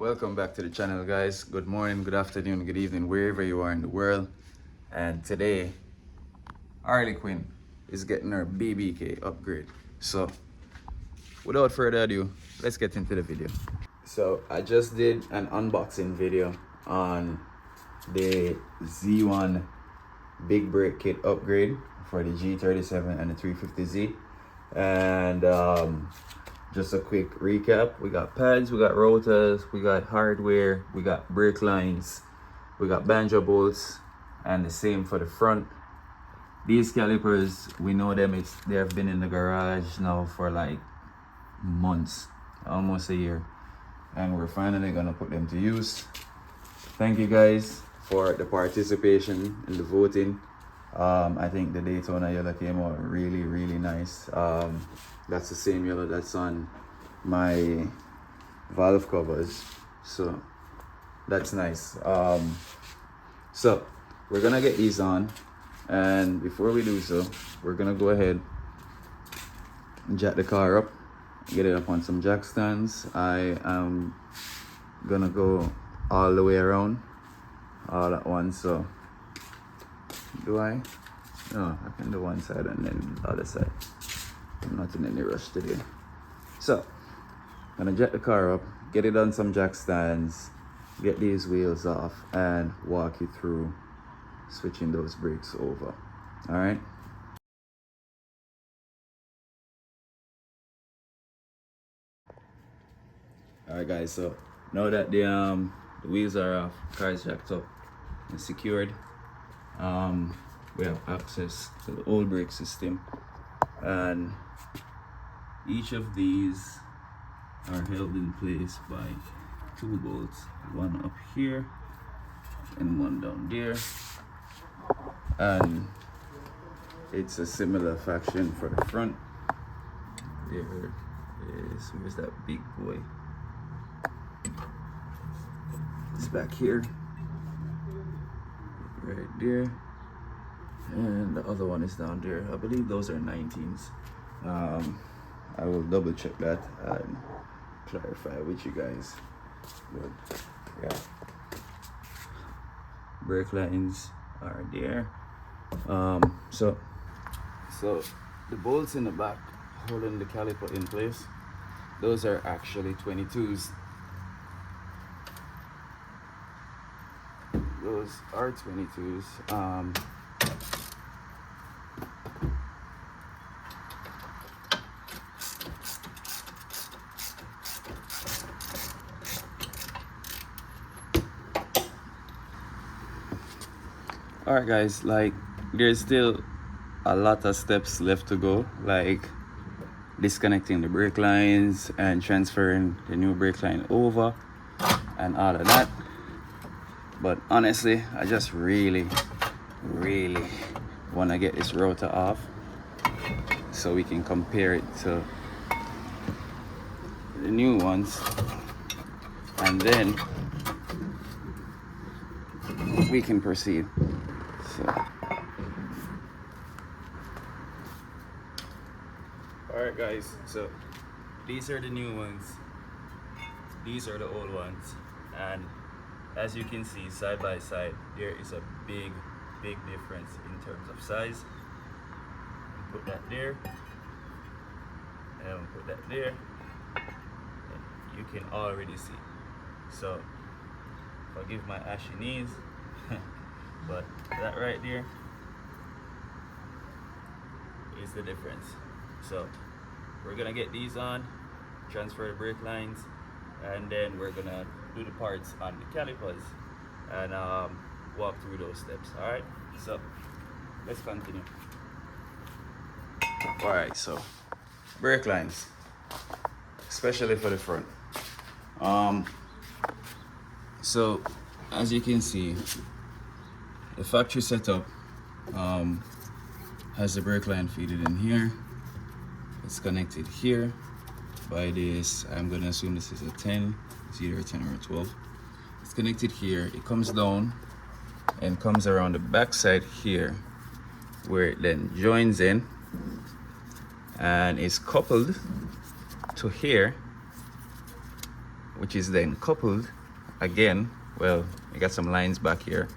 Welcome back to the channel, guys. Good morning, good afternoon, good evening, wherever you are in the world. And today Harley Quinn is getting her BBK upgrade. So without further ado, let's get into the video. So I just did an unboxing video on the Z1 big brake kit upgrade for the G37 and the 350Z. And just a quick recap: we got pads, we got rotors, we got hardware, we got brake lines, we got banjo bolts, and the same for the front. These calipers, we know them, they have been in the garage now for like months, almost a year, and we're finally gonna put them to use. Thank you guys for the participation in the voting. I think the Daytona yellow came out really nice. That's the same yellow that's on my valve covers, so that's nice. So we're gonna get these on, and before we do so, we're gonna go ahead and jack the car up, get it up on some jack stands. I am gonna go all the way around all at once. So do I? No, I can do one side and then the other side. I'm not in any rush today. So I'm gonna jack the car up, get it on some jack stands, get these wheels off, and walk you through switching those brakes over. All right. All right, guys. So now that the wheels are off, car is jacked up and secured, we have access to the old brake system, and each of these are held in place by two bolts, one up here and one down there, and it's a similar fashion for the front. There is, where's that big boy? It's back here, right there, and the other one is down there. I believe those are 19s. I will double check that and clarify with you guys. But yeah, brake lines are there. So the bolts in the back holding the caliper in place, those are actually 22s. Those are 22s. Alright guys, like there's still a lot of steps left to go, like disconnecting the brake lines and transferring the new brake line over and all of that. But honestly, I just really want to get this rotor off so we can compare it to the new ones, and then we can proceed. So alright guys, so these are the new ones, these are the old ones, and as you can see, side by side, there is a big difference in terms of size. Put that there, and put that there, and you can already see. So forgive my ashy knees, but that right there is the difference. So we're gonna get these on, transfer the brake lines, and then we're gonna do the parts on the calipers and walk through those steps. All right, so let's continue. All right, so brake lines, especially for the front. So as you can see, the factory setup has the brake line feeded in here. It's connected here by this, I'm gonna assume this is a 10. It's either a 10 or a 12. It's connected here. It comes down and comes around the back side here, where it then joins in and is coupled to here, which is then coupled again. Well, you got some lines back here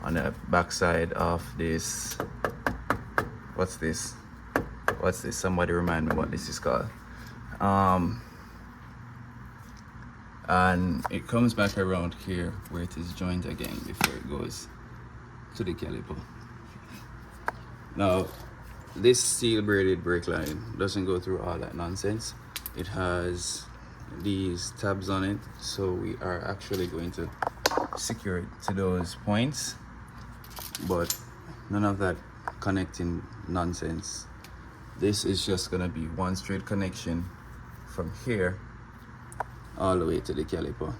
on the back side of this. What's this? Somebody remind me what this is called. And it comes back around here where it is joined again before it goes to the caliper. Now, this steel braided brake line doesn't go through all that nonsense. It has these tabs on it, so we are actually going to secure it to those points, but none of that connecting nonsense. This is just gonna be one straight connection from here all the way to the caliper.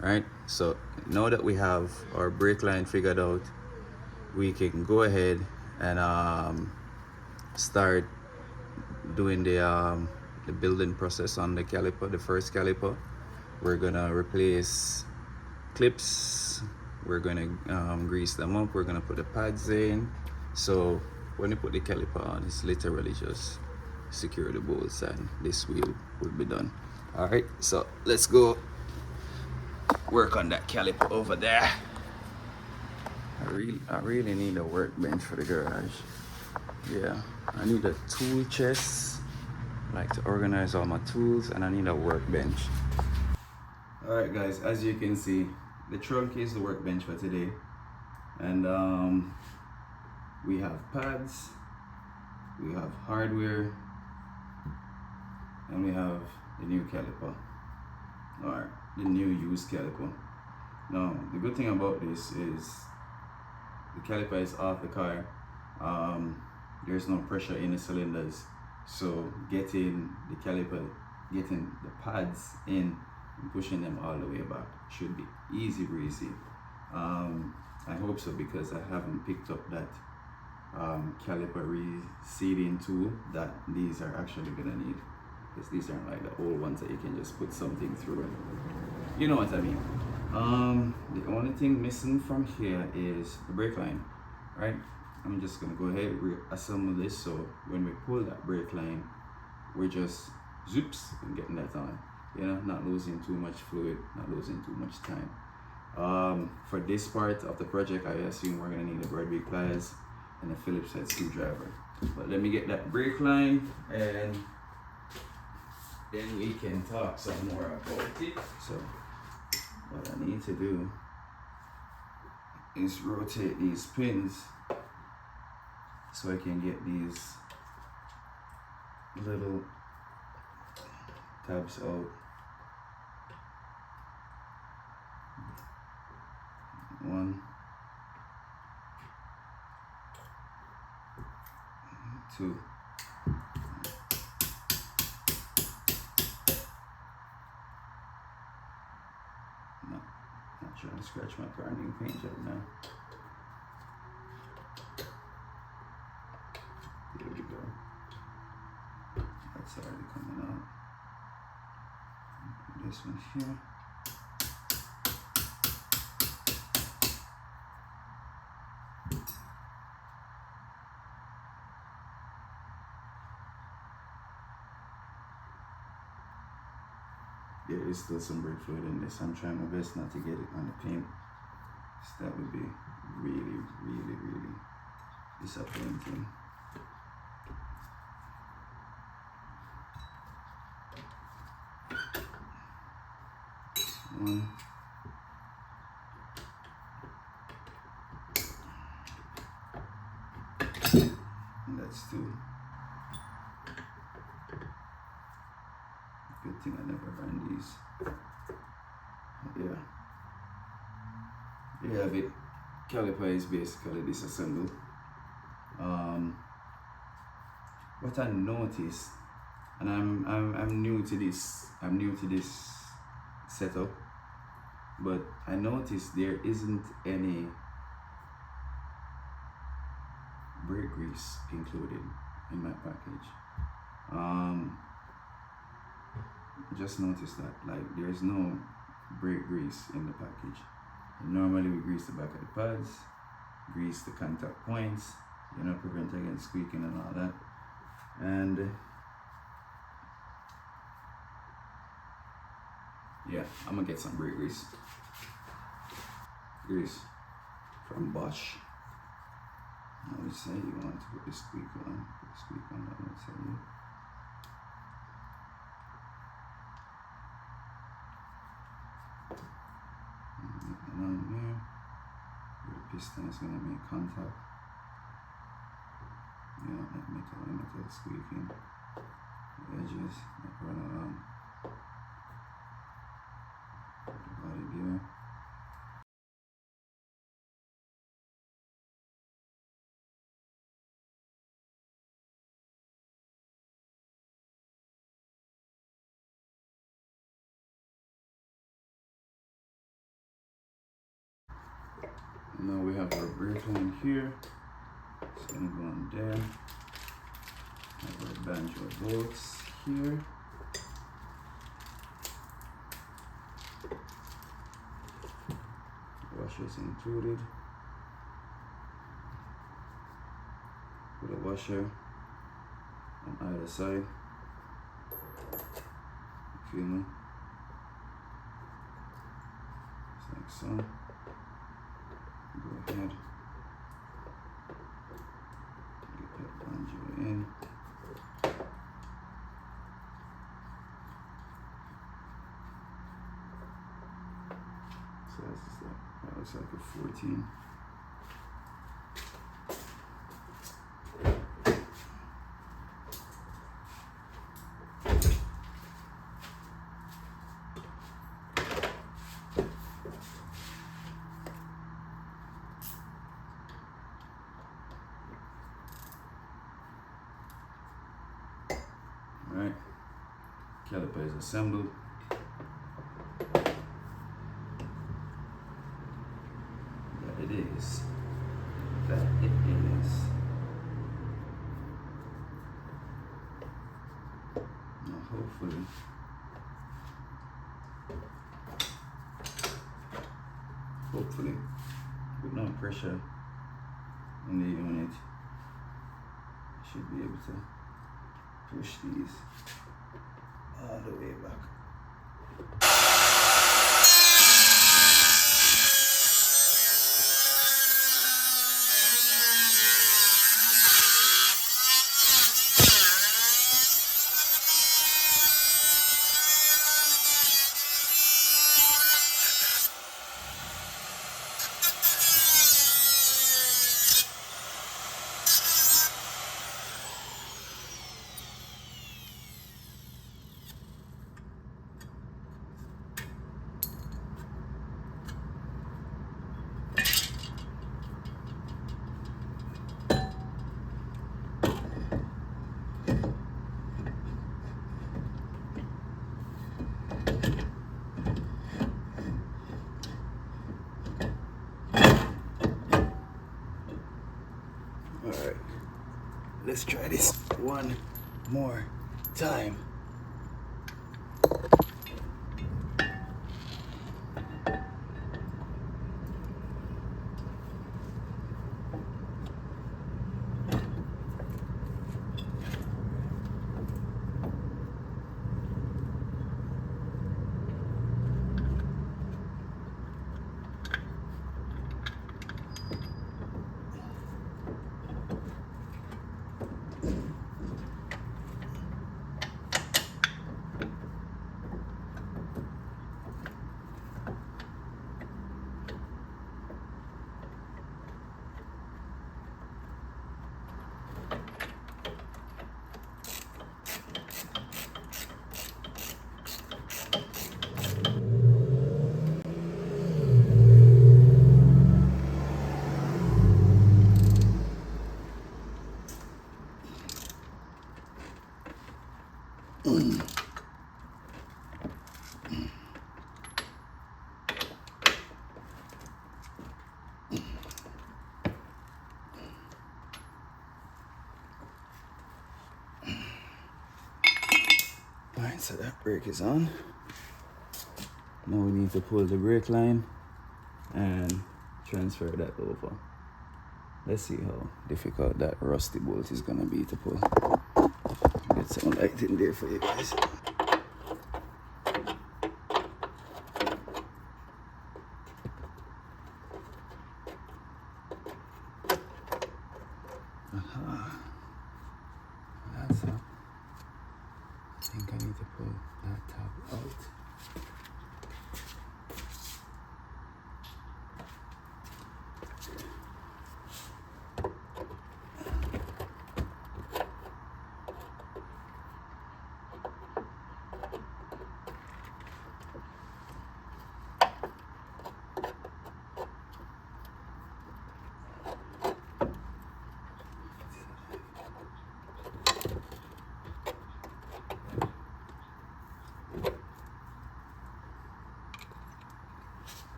Right, so now that we have our brake line figured out, we can go ahead and start doing the building process on the caliper, the first caliper. We're gonna replace clips, we're gonna grease them up, we're gonna put the pads in. So when you put the caliper on, it's literally just secure the bolts and this wheel will be done. All right, so let's go work on that caliper over there. I really need a workbench for the garage. Yeah, I need a tool chest, like to organize all my tools, and I need a workbench. All right, guys, as you can see, the trunk is the workbench for today, and we have pads, we have hardware, and we have the new caliper, or the new used caliper. Now, the good thing about this is the caliper is off the car. There's no pressure in the cylinders, so getting the caliper, getting the pads in and pushing them all the way back should be easy breezy. I hope so, because I haven't picked up that caliper reseating tool that these are actually gonna need, because these aren't like the old ones that you can just put something through it. You know what I mean. The only thing missing from here is the brake line, right? I'm just gonna go ahead and reassemble this, so when we pull that brake line, we're just zoops and getting that on. You know, not losing too much fluid, not losing too much time. For this part of the project, I assume we're gonna need a Braided pliers and a Phillips head screwdriver. But let me get that brake line, and then we can talk some more about it. So what I need to do is rotate these pins so I can get these little tabs out. One, two. Not trying to scratch my grinding paint job now. There we go. That's already coming out. Put this one here. There is still some brake fluid in this. I'm trying my best not to get it on the paint. So that would be really, really, really disappointing. One. And that's two. Good thing I never ran these. Yeah. There you have it. Caliper is basically disassembled. What I noticed, and I'm new to this. I'm new to this setup, but I noticed there isn't any brake grease included in my package. Just noticed that, like, there's no brake grease in the package. And normally we grease the back of the pads, grease the contact points, you know, prevent against squeaking and all that. And yeah, I'm gonna get some brake grease. Grease from Bosch. I would say you want to put the squeak on. Put the squeak on, I would say you. And on here, where the piston is gonna make contact. You know, like metal squeaking. The edges, like run along. The body gear. Now we have our brake line here. It's gonna go on there. Have our banjo bolts here. Washers included. Put a washer on either side. Feel me? Just like so. Go ahead. Get that banjo in. So that's just that. That looks like a 14. Alright, caliper is assembled. That it is. That it is. Now hopefully with no pressure in the unit, should be able to push these all the way back. Alright, let's try this one more time. Alright, so that brake is on. Now we need to pull the brake line and transfer that over. Let's see how difficult that rusty bolt is gonna be to pull. Get some light in there for you guys. pull that tab out.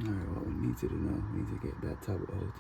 Alright, what we need to do now, we need to get that tab out.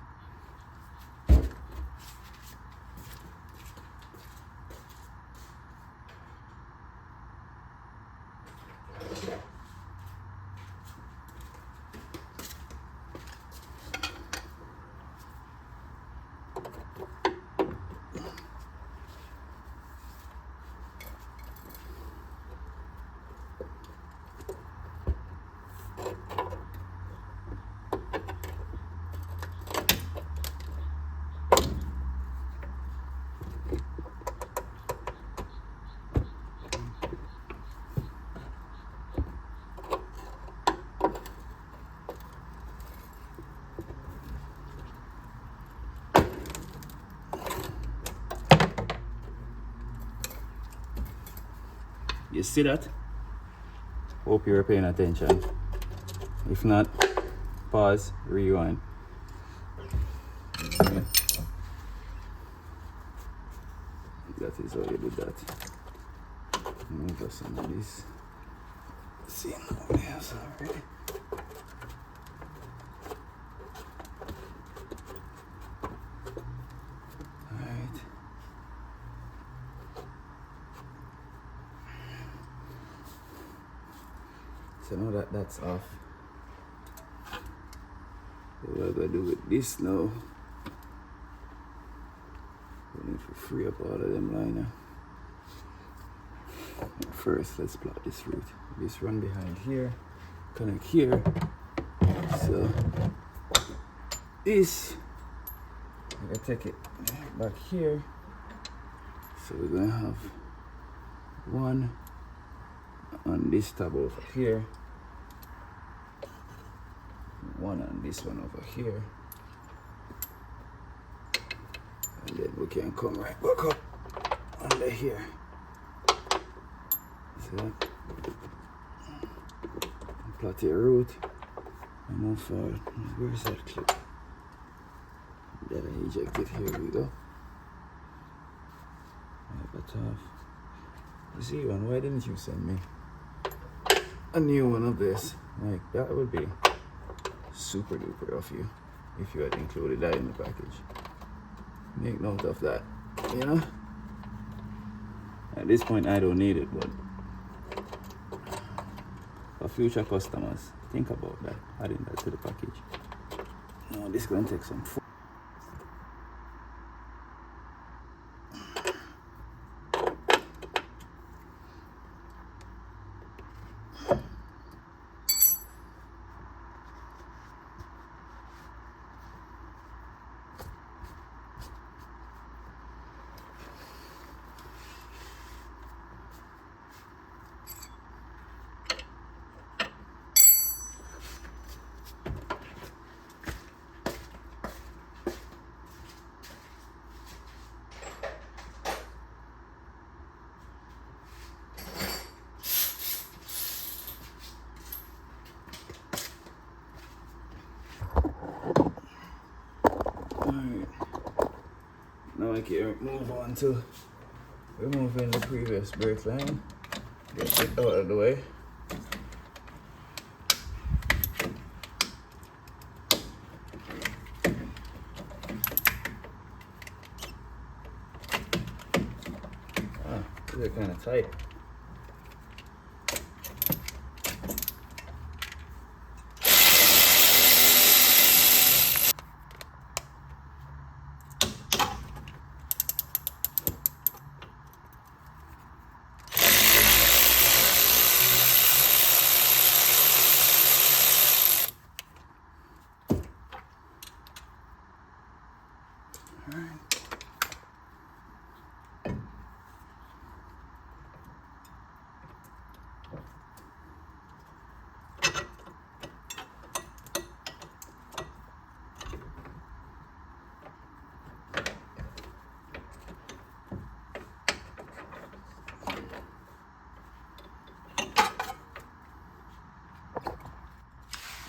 You see that? Hope you're paying attention. If not, pause, rewind. Okay. That is how you do that. Move some of this. See what else already. Alright. So now that that's off, what I'm gonna do with this now, we need to free up all of them liner. First, let's plot this route. This run behind here, connect here. So this, I'm gonna take it back here. So we're gonna have one on this tab over here, one on this one over here, and then we can come right back up under here. So plot your route and move forward. Where's that clip? Then I eject it. Here we go. Right, that's off. You see one, why didn't you send me a new one of this? Like, that would be super duper of you if you had included that in the package. Make note of that, you know? At this point, I don't need it, but for future customers, think about that, adding that to the package. Now, this is going to take some food. Now I can move on to removing the previous brake line. Get it out of the way. Ah, these are kind of tight.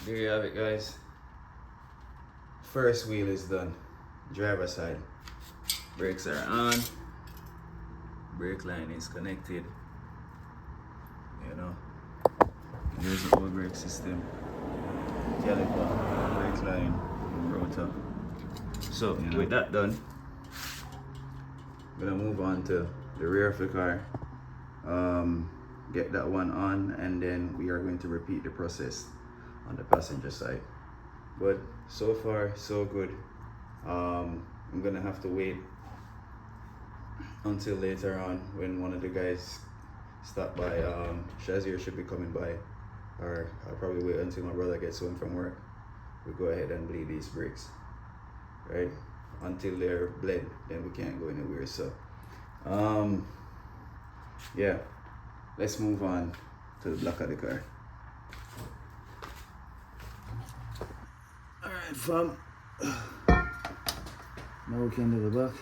There you have it, guys. First wheel is done. Driver side. Brakes are on. Brake line is connected. You know. Here's the old brake system. Caliper, brake line, rotor. So with that done, I'm gonna move on to the rear of the car. Get that one on, and then we are going to repeat the process on the passenger side. But so far so good. I'm gonna have to wait until later on when one of the guys stop by. Shazir should be coming by, or I'll probably wait until my brother gets home from work. We go ahead and bleed these brakes, right? Until they're bled, then we can't go anywhere. So yeah, let's move on to the back of the car. All right, fam. Now we can do the back.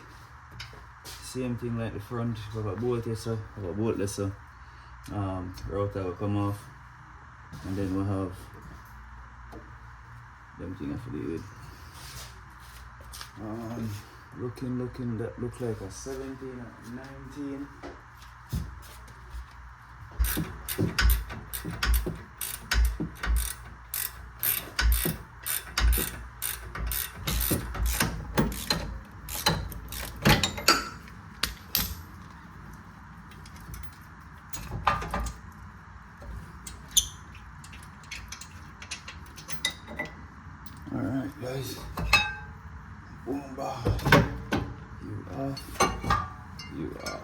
Same thing like the front. We have a bolt here, so we have a boltless, so rotor will come off, and then we'll have them thing I have to deal with. Looking, that look like a 17 or 19. Alright guys, boom, bah. You off, you off.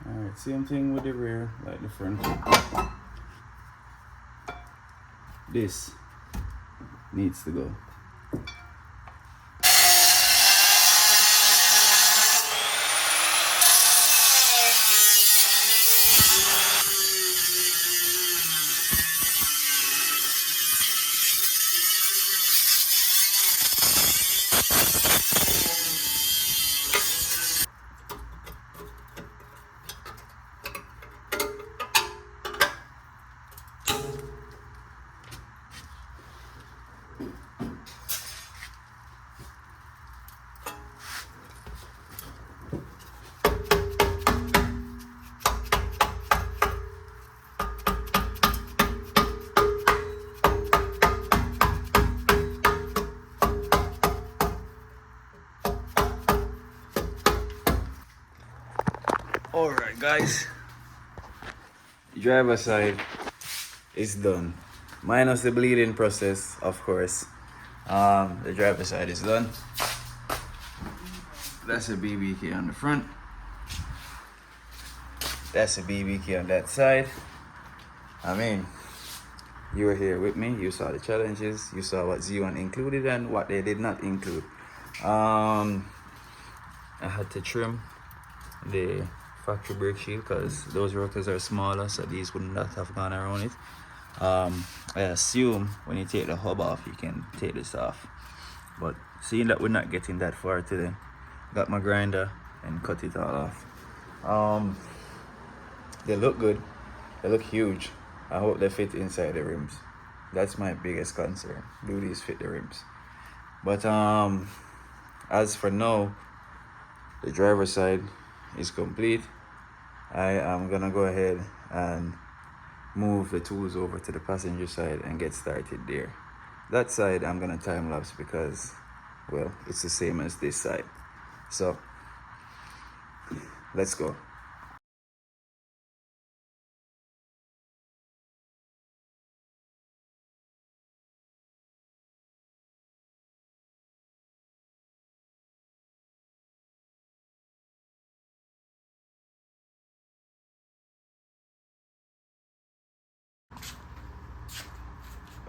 Alright, same thing with the rear, like the front. This needs to go. Alright guys, the driver side is done, minus the bleeding process, of course. The driver side is done. That's a BBK on the front, that's a BBK on that side. I mean, you were here with me, you saw the challenges, you saw what Z1 included and what they did not include. I had to trim the factory brake shield because those rotors are smaller, so these would not have gone around it. I assume when you take the hub off you can take this off, but seeing that we're not getting that far today, got my grinder and cut it all off. They look good, they look huge. I hope they fit inside the rims. That's my biggest concern. Do these fit the rims? But as for now, the driver's side is complete. I am gonna go ahead and move the tools over to the passenger side and get started there. That side I'm gonna time lapse because, well, it's the same as this side. So let's go.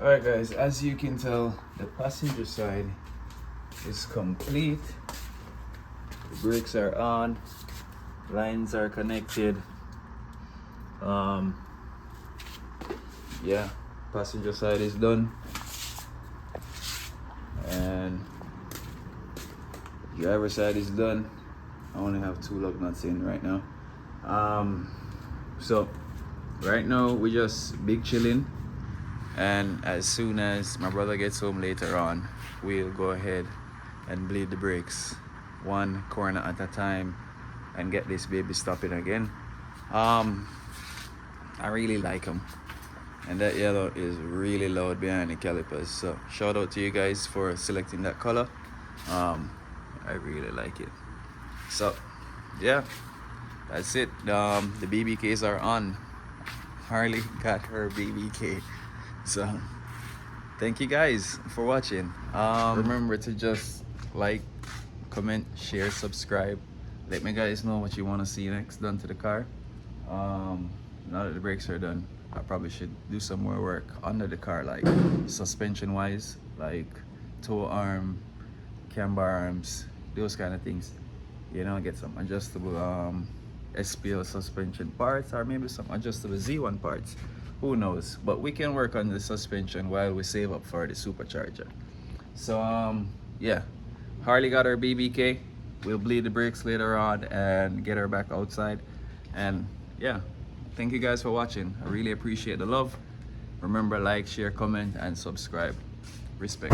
Alright guys, as you can tell, the passenger side is complete. The brakes are on, lines are connected, Yeah, passenger side is done, and driver side is done. I only have 2 lug nuts in right now. So right now we just big chilling, and as soon as my brother gets home later on, we'll go ahead and bleed the brakes 1 corner at a time and get this baby stopping again. I really like them, and that yellow is really loud behind the calipers, so shout out to you guys for selecting that color. I really like it. So yeah, that's it. The BBKs are on. Harley got her BBK. So thank you guys for watching. Remember to just like, comment, share, subscribe. Let me guys know what you want to see next done to the car. Now that the brakes are done, I probably should do some more work under the car, like suspension wise, like toe arm, camber arms, those kind of things. You know, get some adjustable SPL suspension parts, or maybe some adjustable Z1 parts, who knows. But we can work on the suspension while we save up for the supercharger. So yeah, Harley got her BBK. We'll bleed the brakes later on and get her back outside. And yeah, thank you guys for watching. I really appreciate the love. Remember, like, share, comment, and subscribe. Respect.